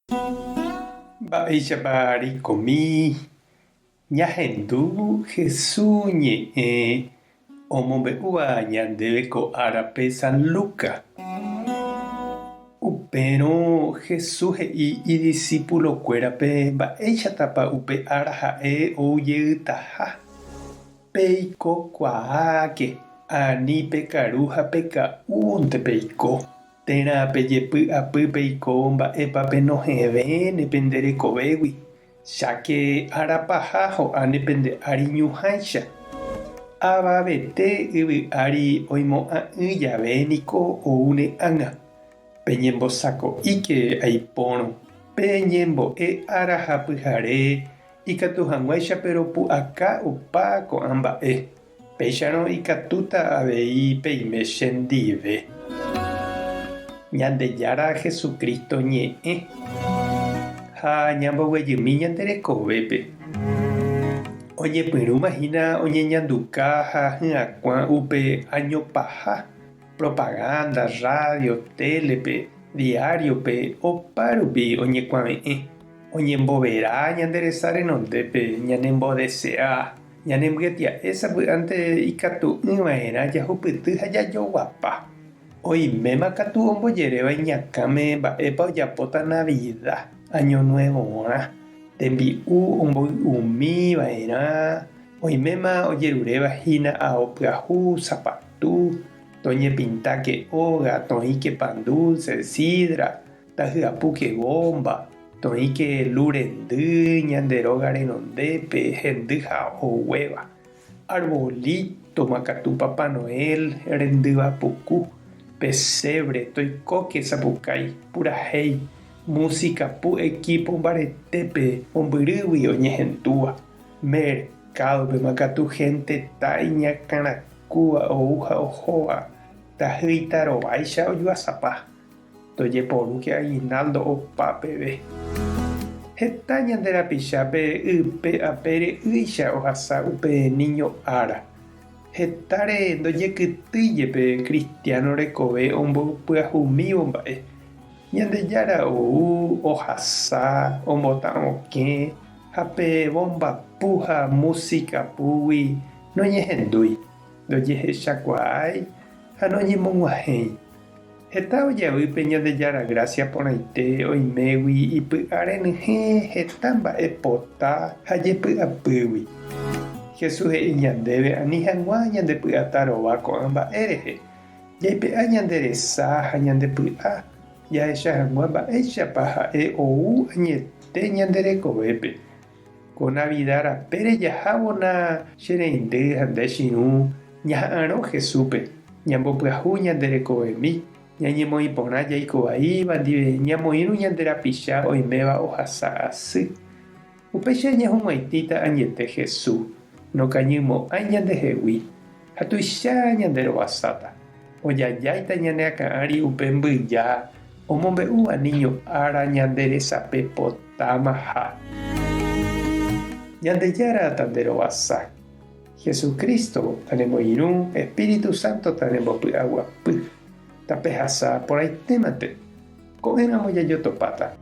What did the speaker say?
Mba'éichapa reikomi ñahendu Jesús ñe'ẽ omombe'úva ñandéve ko árape San Lucas. Upérõ Jesús he'i idiscípulokuérape mba'éichatapa upe ára ha'e oujeytaha. Peikokuaáke ani pekaru ha peka'únte peiko. Térã pejepy'apy peiko mba'épa penohẽvénepe nderekovégui. Cháke arapaha ho'áne pende ári ñuhãicha. Avavete yvy'ári oimo'ã'ỹ javéniko oúne ág̃a. Peñembosako'íke aipórõ. Peñembo'e ára pyhare ikatu hag̃uáichape ropu'aka opa ko'ã mba'e. Péicharõ ikatúta avei peime chendive. Ñandejára Jesucristo ñe'ẽ ha ñamboguejymi ñanderekovépe. Oñepyrũmahína oñeñanduka ha hyakuã upe añopaha. Propaganda, radio, télepe, diariope opárupi oñekuãve'ẽ. Oñemboverá ñanderesa renondépe ñanembodesea ñanembyatia'e sapy'ánte ikatu'ỹva'erã jahupyty ha jajoguapa. Oiméma katu ombojeréva iñakãme mba'épa ojapóta Navidad, Año Nuevórã. Tembi'u omboy'umíva'erã. Oiméma ojerurevahína ao pyahu, sapatu. Toñepintáke óga, toĩke pan dulce, sidra, tahyapuke bomba, toĩke lurendy ñanderóga renondépe, hendy ha oguéva. Arbolito katu Papa Noel rendýva puku. Pesebre toikóke sapukái purahéi. Músicapu equipo mbaretépe ombyrýgui oñehendúva. Mercadope katu gente iñakãrakúva ouha ohóva. Tahýita rováicha ojuasapa. Tojeporúke aguinaldo opa peve. Heta ñanderapichápe ype apere'ỹicha ohasa upe niño ára. Hetare ndojekytýijepe cristiano rekove ombopyahumívo mba'e. Ñandejára ou ohasa ombotã'okẽ ha pe bombapu ha músicapugui noñehendúi, ndojehechakuaái ha noñemog̃uahẽi. Heta ojavýpe Ñandejára Gracia porãite oimégui ipy'a renyhẽ heta mba'epota ha jepy'apýgui. Jesús he'i ñandéve ani hag̃uã ñandepy'ata rova ko'ã mba'e rehe. Jaipe'a ñanderesa ha ñandepy'a jahecha hag̃ua mba'éichapa ha'e ou añete ñanderekovépe. Ko Navidad rapére jahávona che reindy ha nde chiru ñaha'ãrõ Jesúspe. Ñambopyahu ñanderekovemi. Ñañemoĩporã jaikovaíva ndive ñamoĩrũ ñanderapicha oiméva ohasa asy. Upéicha ñahuguaitĩta añete Jesús. Nokañymo'ãi ñandehegui. Ha tuicha ñanderovasáta. Ojajáita ñaneakã'ari upe mbyja omombe'úva niño ára ñanderesape potámaha. Ñandejára tanderovasa. Jesucristo tanemoirũ, Espíritu Santo tanembopy'aguapy. Tapehasa porãitémante. Ko'ẽramo jajotopáta.